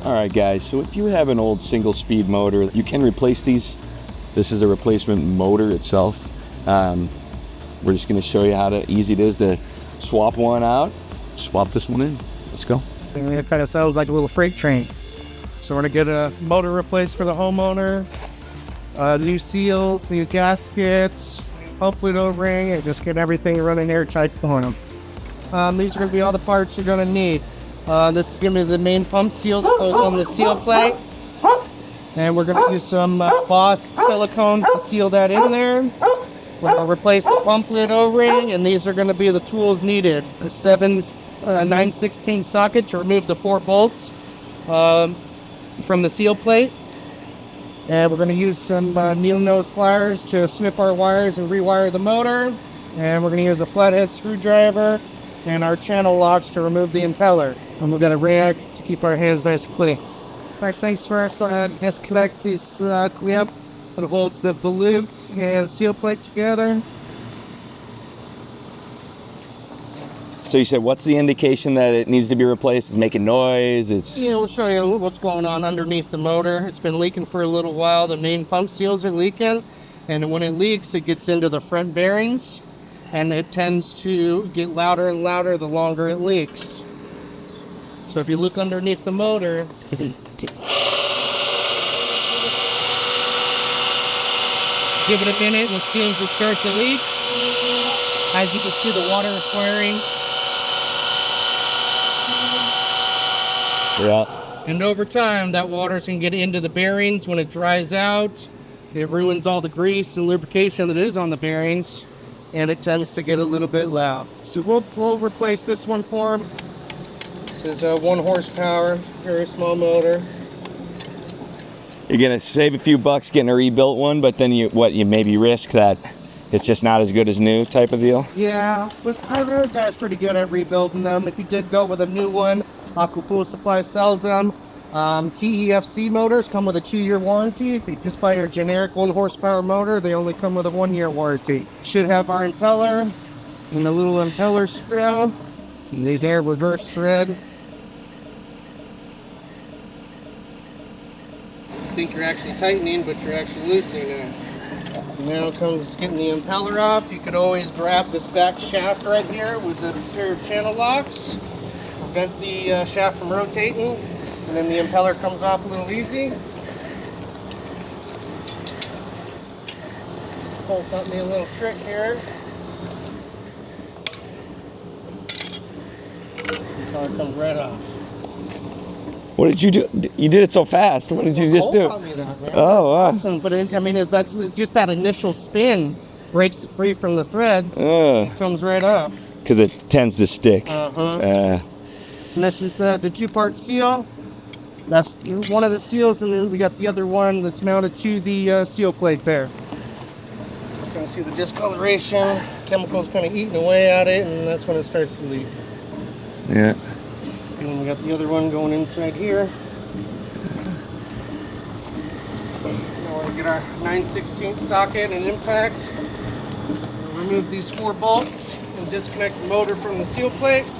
Alright guys, so if you have an old single speed motor, you can replace these. This is a replacement motor itself. We're just going to show you how easy it is to swap one out. Swap this one in. Let's go. It kind of sounds like a little freight train. So we're going to get a motor replaced for the homeowner. New seals, new gaskets, pump fluid O-ring, and just get everything running airtight on them. These are going to be all the parts you're going to need. This is going to be the main pump seal that goes on the seal plate. And we're going to use some Boss silicone to seal that in there. We're going to replace the pump lid O-ring, and these are going to be the tools needed. A 9/16 socket to remove the 4 bolts from the seal plate. And we're going to use some needle nose pliers to snip our wires and rewire the motor. And we're going to use a flathead screwdriver and our channel locks to remove the impeller. And we've got a rag to keep our hands nice and clean. First things first, go ahead and disconnect this clip that holds the volute and seal plate together. So you said, what's the indication that it needs to be replaced? It's making noise? Yeah, we'll show you what's going on underneath the motor. It's been leaking for a little while. The main pump seals are leaking, and when it leaks, it gets into the front bearings, and it tends to get louder and louder the longer it leaks. So if you look underneath the motor, give it a minute, and the seals will start to leak. As you can see, the water is flaring. Yeah. And over time, that water can get into the bearings. When it dries out, it ruins all the grease and lubrication that is on the bearings, and it tends to get a little bit loud. So we'll replace this one for him. This is a 1 horsepower, very small motor. You're going to save a few bucks getting a rebuilt one, but then you maybe risk that it's just not as good as new type of deal? Yeah, I heard that's pretty good at rebuilding them. If you did go with a new one, Aqua Pool Supply sells them. TEFC motors come with a 2-year warranty. If you just buy your generic 1 horsepower motor, they only come with a 1-year warranty. Should have our impeller and the little impeller screw. And these are reverse thread. You think you're actually tightening, but you're actually loosening it. Now comes getting the impeller off. You could always grab this back shaft right here with the pair of channel locks. Prevent the shaft from rotating, and then the impeller comes off a little easy. Paul taught me a little trick here. The impeller comes right off. What did you do? You did it so fast. What did you just do? Taught me that, man. Oh, wow. Awesome. But that's just that initial spin breaks it free from the threads. It comes right off. Because it tends to stick. And this is the 2-part seal. That's one of the seals, and then we got the other one that's mounted to the seal plate there. You can see the discoloration. Chemicals kind of eating away at it, and that's when it starts to leak. Yeah. And then we got the other one going inside here. Now we'll get our 9/16 socket and impact. We'll remove these 4 bolts and disconnect the motor from the seal plate.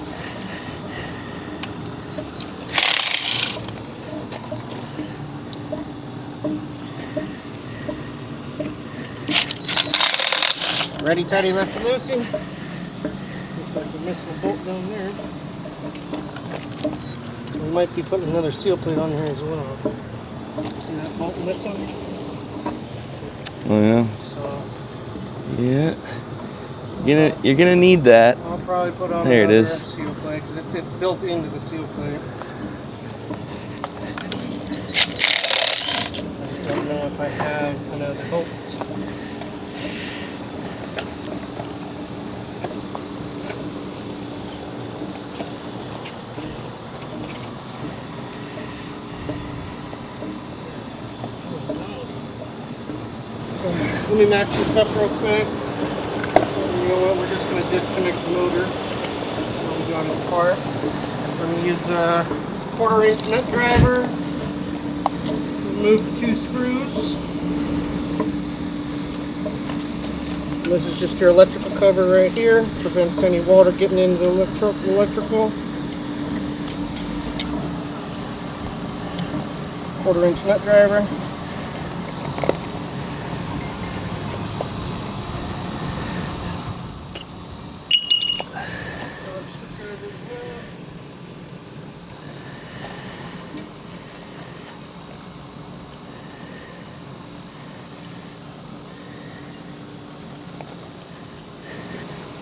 Ready, tidy, left, and loosey. Looks like we're missing a bolt down there. So we might be putting another seal plate on here as well. See that bolt missing? Oh yeah. So yeah. You're gonna need that. I'll probably put on there it another is. seal plate because it's built into the seal plate. I just don't know if I have another bolt. Let me match this up real quick. You know what, we're just going to disconnect the motor. We'll on it apart. We're going to use a 1/4" nut driver. Remove the 2 screws. And this is just your electrical cover right here. Prevents any water getting into the electrical. 1/4" nut driver.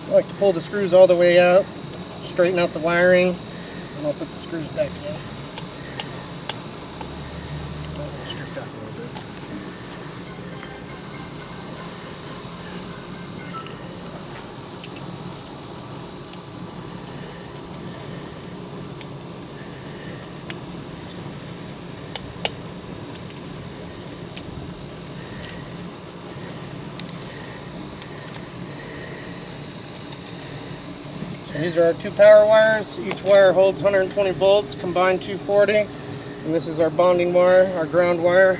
I like to pull the screws all the way out, straighten out the wiring, and I'll put the screws back in. Stripped out a little bit. These are our 2 power wires. Each wire holds 120 volts, combined 240. And this is our bonding wire, our ground wire.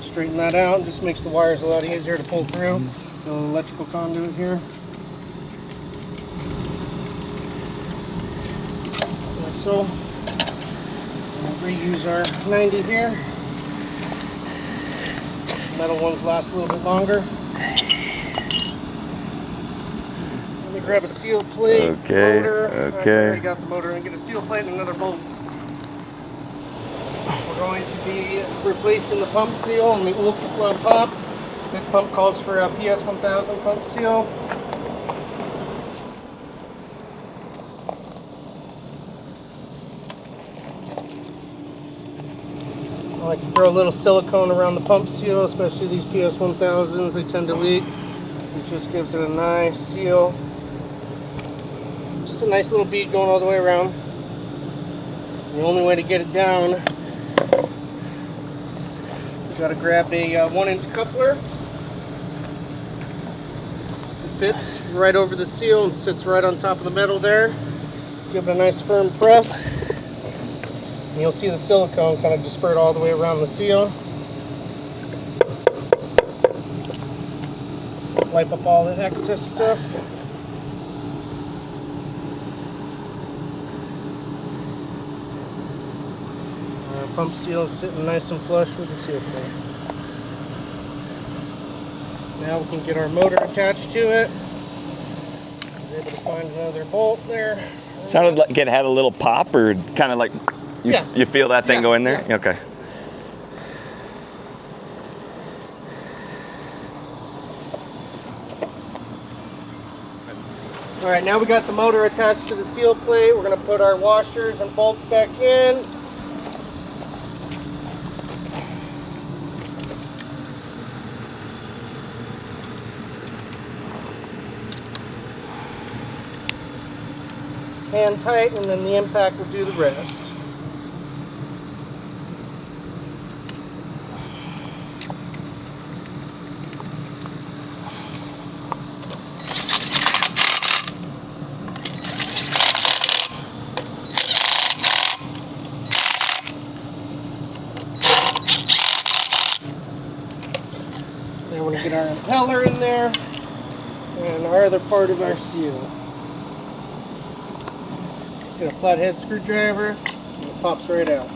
Straighten that out, just makes the wires a lot easier to pull through. A little electrical conduit here. Like so. We'll reuse our 90 here. Metal ones last a little bit longer. Let me grab a seal plate, motor. Okay. I already got the motor, and get a seal plate and another bolt. We're going to be replacing the pump seal on the ultra flow pump. This pump calls for a PS1000 pump seal. I like to throw a little silicone around the pump seal, especially these PS1000s, they tend to leak. It just gives it a nice seal. Just a nice little bead going all the way around. The only way to get it down, you gotta grab a 1-inch coupler. It fits right over the seal and sits right on top of the metal there. Give it a nice firm press. And you'll see the silicone kind of disperse all the way around the seal. Wipe up all the excess stuff. Our pump seal is sitting nice and flush with the seal plate. Now we can get our motor attached to it. I was able to find another bolt there. Sounded like it had a little pop, or kind of like you feel that thing go in there? Yeah. Okay. Alright, now we got the motor attached to the seal plate. We're going to put our washers and bolts back in. Hand tight, and then the impact will do the rest. Now we're going to get our impeller in there and our other part of our seal. Get a flathead screwdriver, and it pops right out.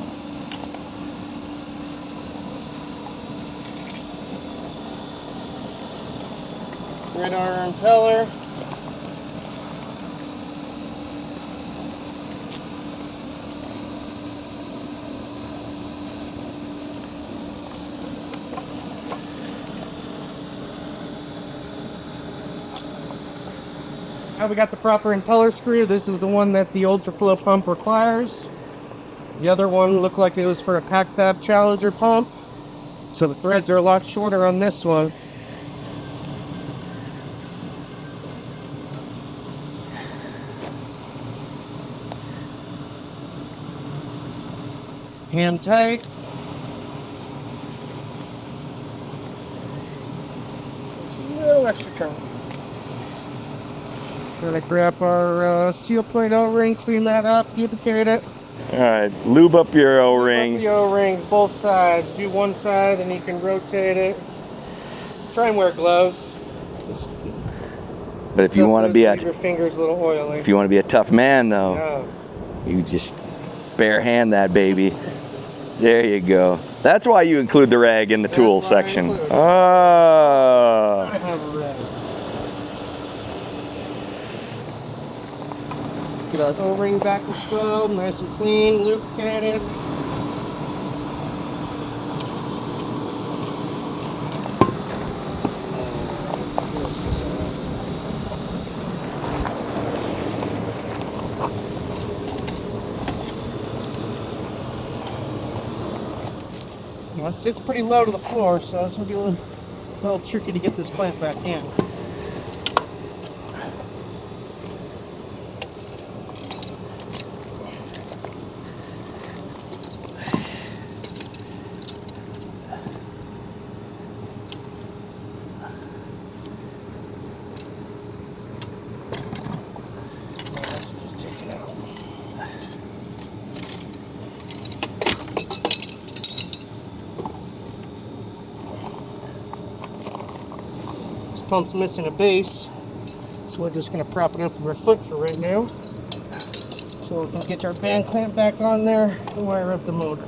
Right on our impeller. Now we got the proper impeller screw. This is the one that the ultra flow pump requires. The other one looked like it was for a pack fab Challenger pump. So the threads are a lot shorter on this one. Hand tight. Just a little extra turn. Gonna grab our seal plate O-ring, clean that up, lubricate it. All right, lube up your O-ring. Lube up the O-rings, both sides. Do one side, then you can rotate it. Try and wear gloves. But if you want to be your fingers a little oily. if you want to be a tough man though, Yeah. you just bare hand that baby. There you go. That's why you include the rag in the tool section. Oh. I have a rag. Get our O-ring back installed, nice and clean, lubricated. Well, it sits pretty low to the floor, so it's going to be a little tricky to get this plant back in. Just take it out. Pump's missing a base, so we're just going to prop it up with our foot for right now, so we can get our band clamp back on there and wire up the motor.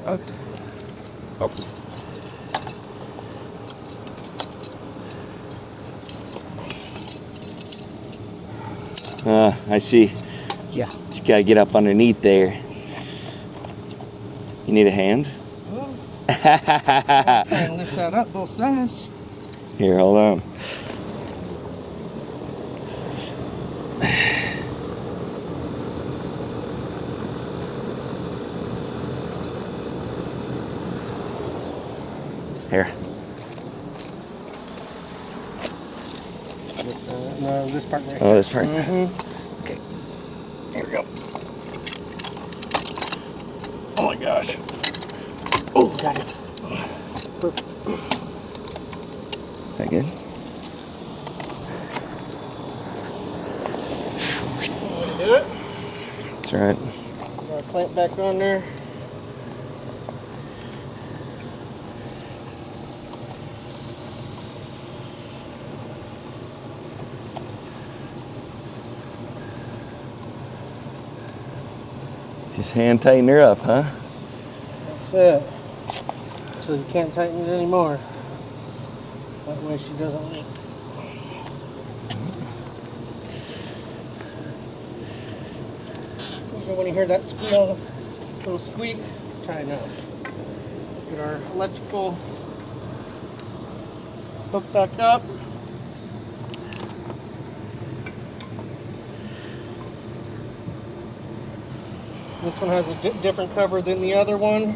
Okay. I see. Yeah. You gotta get up underneath there. You need a hand? Try and lift that up both sides. Here, hold on. Here. No, this part right here. Oh, this part? Mm-hmm. Okay. Here we go. Oh my gosh. Oh, got it. Perfect. Is that good? Want to do it? That's right. Got our clamp back on there. Just hand tighten her up, huh? That's it. So you can't tighten it anymore. That way she doesn't leak. Usually when you hear that squeal, little squeak, it's tight enough. Get our electrical hook back up. This one has a different cover than the other one.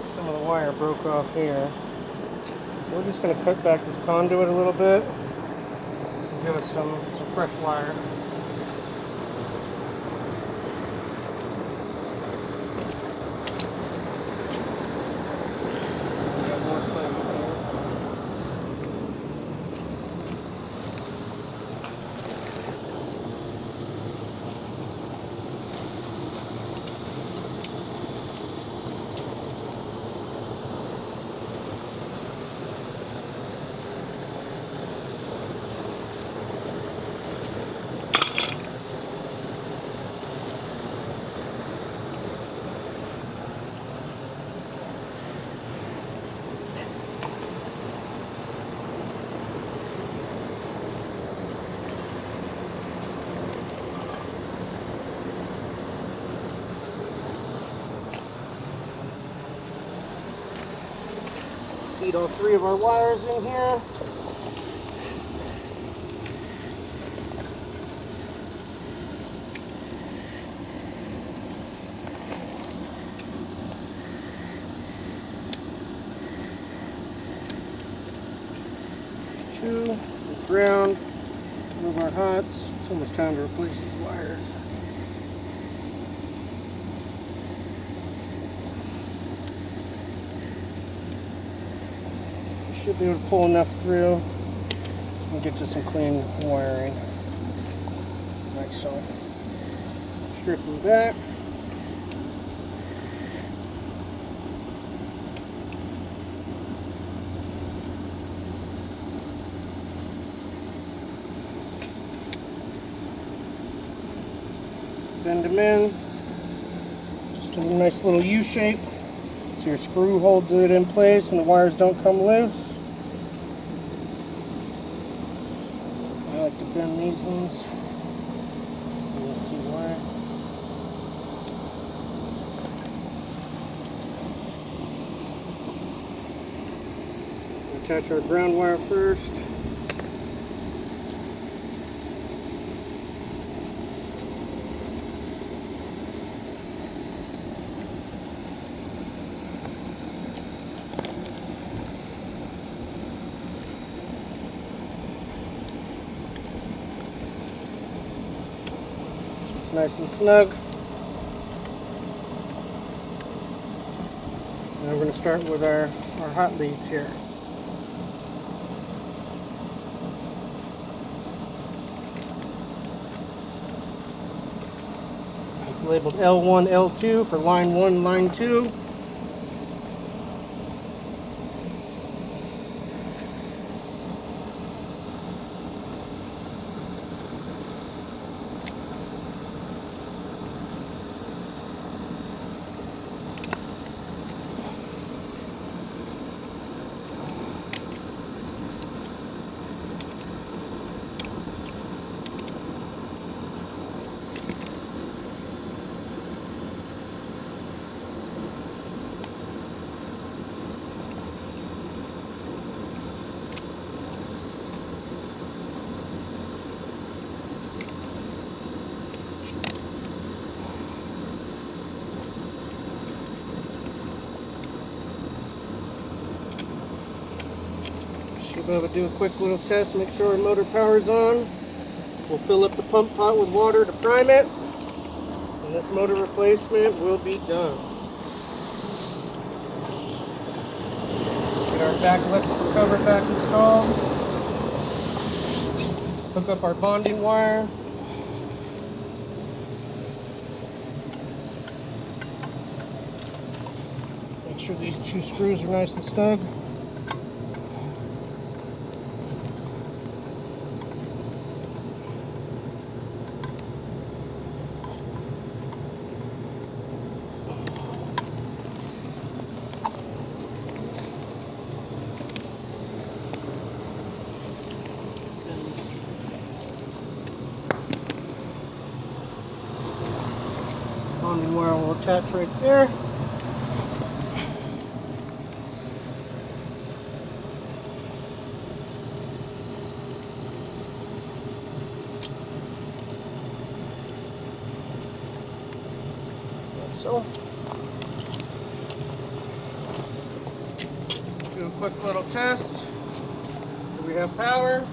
Some of the wire broke off here. So we're just going to cut back this conduit a little bit and give us some fresh wire. We got more clamp in here. Feed all three of our wires in here. 2, ground, move our hots. It's almost time to replace these wires. You should be able to pull enough through and get to some clean wiring. Like so. Strip them back. Bend them in, just a nice little U shape, so your screw holds it in place and the wires don't come loose. I like to bend these ones. You'll see why. Attach our ground wire first. Nice and snug. Now we're going to start with our hot leads here. It's labeled L1, L2 for line 1, line 2. Should be able to do a quick little test, make sure our motor power's on. We'll fill up the pump pot with water to prime it, and this motor replacement will be done. Get our back electrical cover back installed. Hook up our bonding wire. Make sure these 2 screws are nice and snug. Bonding wire will attach right there. Like so. Do a quick little test. Do we have power?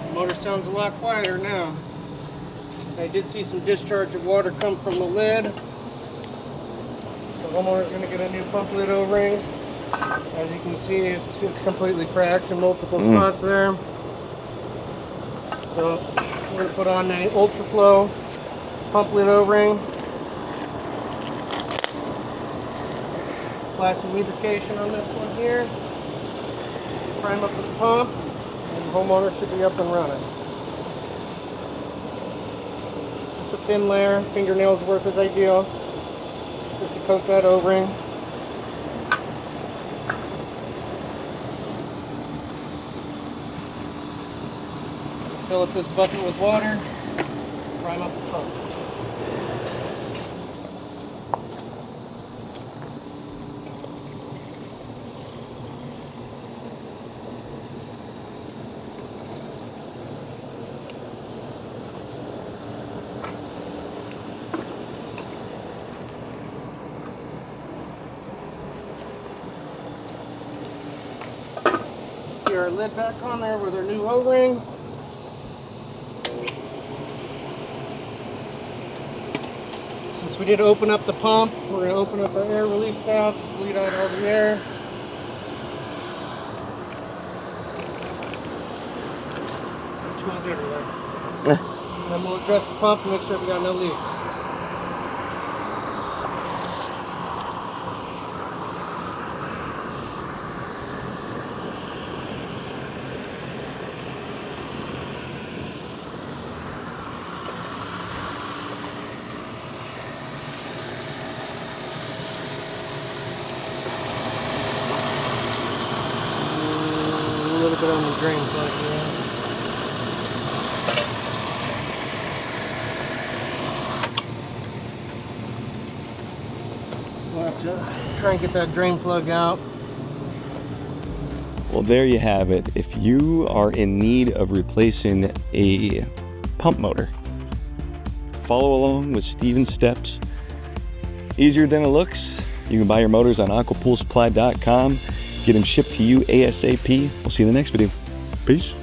The motor sounds a lot quieter now. I did see some discharge of water come from the lid. So the homeowner's going to get a new pump lid O-ring. As you can see, it's completely cracked in multiple spots there. So we're going to put on an ultra flow pump lid O-ring. Apply some lubrication on this one here. Prime up the pump, and the homeowner should be up and running. A thin layer, fingernails worth is ideal, just to coat that O-ring. Fill up this bucket with water, prime up the pump. lid back on there with our new O-ring. Since we did open up the pump, we're going to open up our air release valve, just bleed out all the air. Tools everywhere. And then we'll adjust the pump to make sure we got no leaks. A little bit on the drain plug here. We'll have to try and get that drain plug out. Well, there you have it. If you are in need of replacing a pump motor, follow along with Steven's steps. Easier than it looks. You can buy your motors on aquapoolsupply.com. Get them shipped to you ASAP. We'll see you in the next video. Peace.